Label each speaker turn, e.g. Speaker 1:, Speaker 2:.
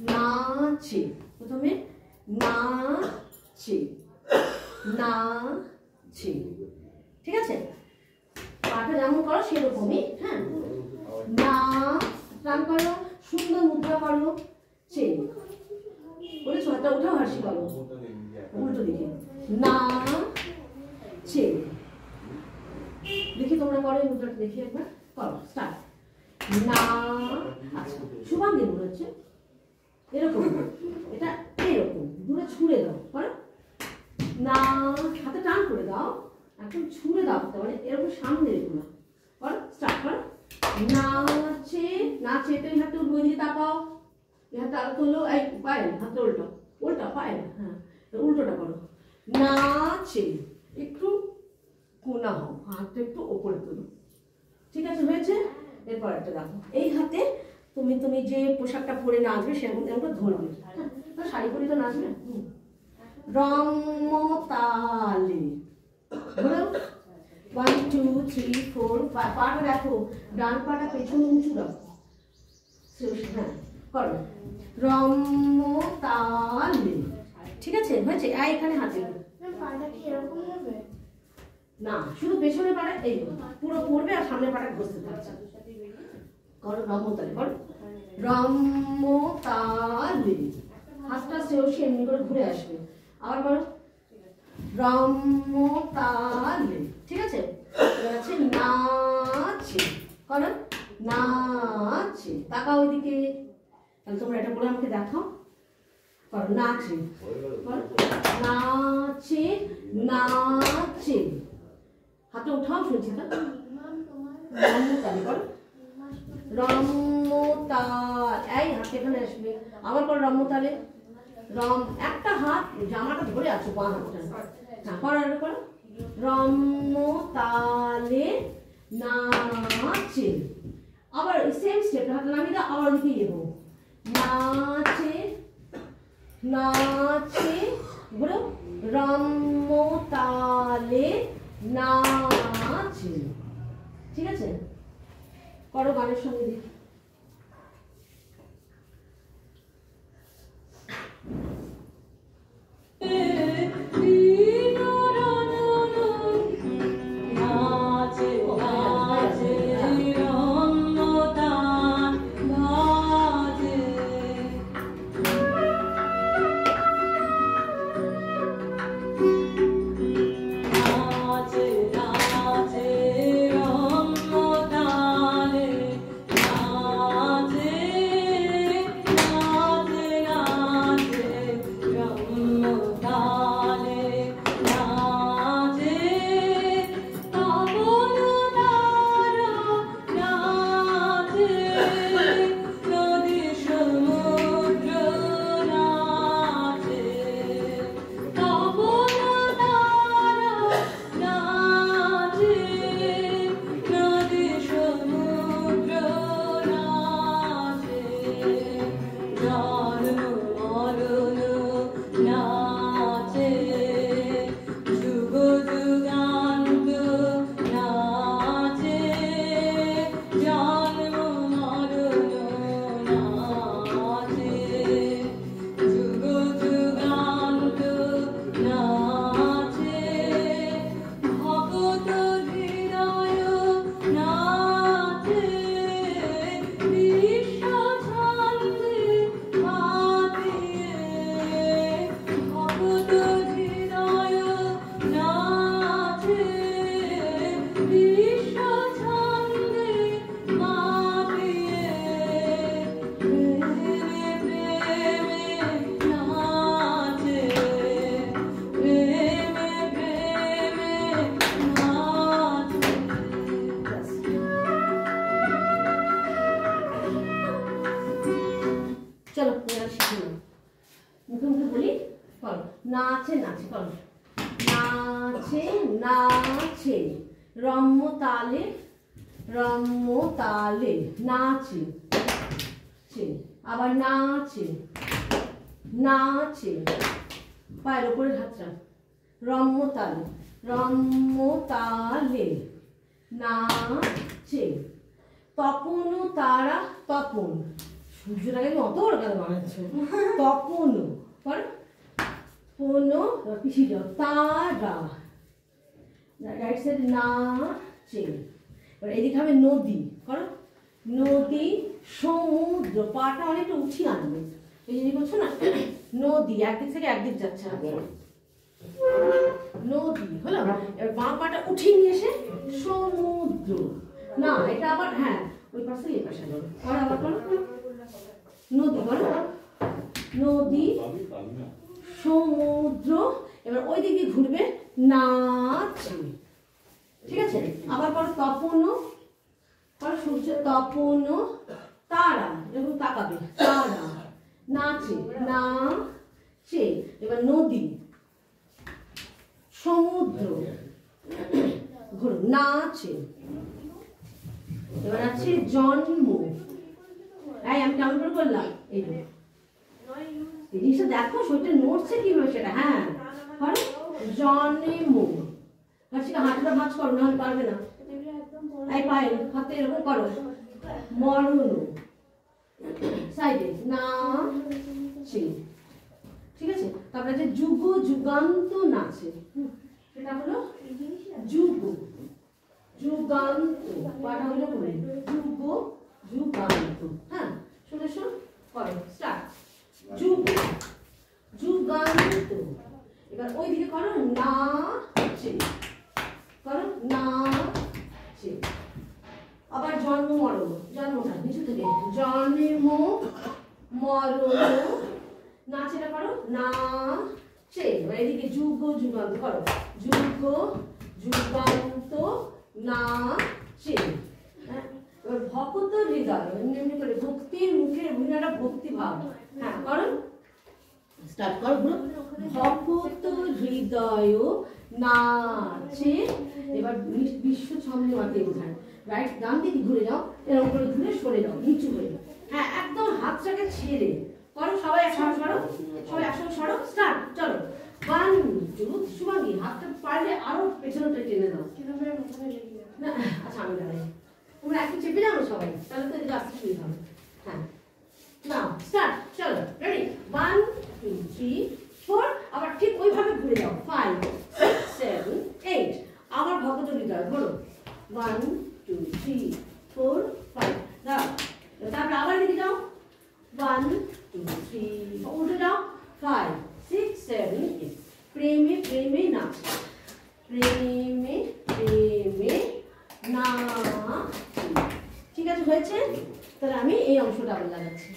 Speaker 1: নাচে, প্রথমে নাচে, নাচে, ঠিক আছে? পাটা যেমন করো সেরকমই, হ্যাঁ। না টান করো, সুন্দর মুদ্রা করো, চে বলেছো, হাতটা উঠাও, হাসি করো উল্টো দিকে, না চে। দেখি তোমরা করো এই মুদ্রাটা, দেখি একবার করো, স্টার্ট। না, আচ্ছা শুভাঙ্গী মনে হচ্ছে এরকম, এটা এরকম দূরে ছুঁড়ে দাও, করো না, হাতে টান করে দাও, একদম ছুঁড়ে দাও, মানে এরকম সামনে রেখো না, করো স্টার্ট করো। নাচে, নাচে, তো এই হাতে ওই দিকে তাকাও, এই হাতে আরো তোলো, এই পায়ে হাতে উল্টো, উল্টা পায়ে, হ্যাঁ উল্টোটা করো। নাচে, একটু কোনা হও, হাতটা একটু ওপরে তোলো, ঠিক আছে? হয়েছে? এরপর একটা দেখো, এই হাতে তুমি তুমি যে পোশাকটা পরে নাচবে সেরকম এরকম ধরবে, হ্যাঁ শাড়ি পরে তো নাচবে। রমতালে, বলো 1 2 3 4 5, পাটা দেখো, ডান পাটা পেছনে উঁচু রাখো, হ্যাঁ করো রমতালে, ঠিক আছে? হয়েছে? এখানে হাতে না, শুধু পেছনে পাটা এই পুরো পড়বে আর সামনে পাটা ঘষতে থাকছে, করো রমতালে, করো রমতালে, হাতটা সেও এমনি করে ঘুরে আসবে, আবার করো রমতালে, ঠিক আছে? আছে নাচে, করো নাচে, তাকাও ওইদিকে, তাহলে তোমরা এটা বলে আমাকে দেখাও, করো নাচে, করো নাচে, নাচে, হাতে উঠাও, শুনছি না, রমতালে, করো রমতাল, এই হাত এখানে আসবে, আবার করো রমতালে, একটা হাত জামাটা ধরে আছো, বাঁ হাতটা, হ্যাঁ করো করো রমতালে নাচে, আবার সেম স্টেপ, হাত নামিয়ে দাও, আবার ওদিকে যাবো, নাচে, নাচে, বলো রমতালে নাচে, ঠিক আছে? করো গানের সঙ্গে দেখি। চলো শিখে নাও, মুখে মুখে বলি, করো নাচে, নাচে, করো নাচে, নাচে, রম্যতালে, রম্যতালে, নাচে, আবার নাচে, নাচে, পায়ের উপরে হাতটা, রম্যতালে, রম্যতালে, নাচে, তপন তারা, তপন সূর্যটাকে তুমি অত বড় কাজ বানাচ্ছ। তপনো করো, পোনো পিছিয়ে যাও, তারা রাইট সাইড নাচে। এবার এদিকে হবে নদী, করো নদী সমুদ্র, পাটা অনেকটা উঠিয়ে আনবে, এই জিনিস করছো না। নদী একদিক থেকে একদিক যাচ্ছে, নদী হলো। এবার বাঁ পাটা উঠিয়ে নিয়ে এসে সমুদ্র, না এটা আবার হ্যাঁ ওই পাশে এই পাশে করো, আর আবার করো নদী, করো নদী সমুদ্র। এবার ওই দিকে ঘুরবে নাচে, ঠিক আছে। আবার করো তপনো, করো সূর্য তপনো, তারা এরকম তাকাবে, তারা নাচে, নাচে। এবার নদী সমুদ্র ঘুরো নাচে। এবার আছে জন্ম, এই আমি কেমন করে করলাম, এই জিনিসটা দেখো শরীরটা নড়ছে কিভাবে সেটা, হ্যাঁ করো জন্ম। সেটা হাতটা ভাঁজ করো, নাহলে পারবে না। এই পায়ে হাতে এরকম করো, মরণ সাইডে নাচে, ঠিক আছে। তারপরে যে যুগ যুগান্ত নাচে, সেটা হলো যুগ যুগান্ত, পাটা হলো করে যুগ যুগান্ত, হ্যাঁ শুনে শোন করো স্টার্ট, যুগ যুগান্ত। এবার ওই দিকে করো নাচে, করো নাচে। আবার জন্ম মরণ, জন্মটা নিচু থেকে জন্ম মরণ, নাচেটা করো নাচে। এবার এদিকে যুগ যুগান্ত করো, যুগ যুগান্ত নাচে। এবার ভক্ত হৃদয়, এমনি এমনি করে ভক্তির মুখের ভূমিকাটা ভক্তি ভাব, হ্যাঁ করো স্টার্ট করো। ভক্ত হৃদয় নাচে। এবার বিশ্ব ছন্দে মাতে উঠায়, রাইট ডান দিকে ঘুরে যাও, এরকম করে ঘুরে সরে যাও নিচু হয়ে, হ্যাঁ একদম হাতটাকে ছেড়ে করো। সবাই একসঙ্গে সরো, সবাই একসঙ্গে সরো, স্টার্ট চলো। 1 2 শুভাঙ্গী হাতটা পারলে আরো পেছনটা টেনে দাও না, আচ্ছা আমি দাঁড়াই, তোমরা একটু চেপে যাও সবাই, তাহলে তো এদিকে আসতে সুবিধা হবে। হ্যাঁ নাও স্টার্ট চলো, রেডি 1 2 3 4। আবার ঠিক ওইভাবে ঘুরে যাও, 5 6 7 8। আবার ভক্ত হৃদয় ধরো, 1 2 3 4 5। দাও, তারপরে আবার দিকে যাও, 1 2 3 উল্টে যাও, 5 6 7 8। প্রেমে প্রেমে নাচ, প্রেমে প্রেমে নাচ, ঠিক আছে হয়েছে। তাহলে আমি এই অংশটা আবার লাগাচ্ছি।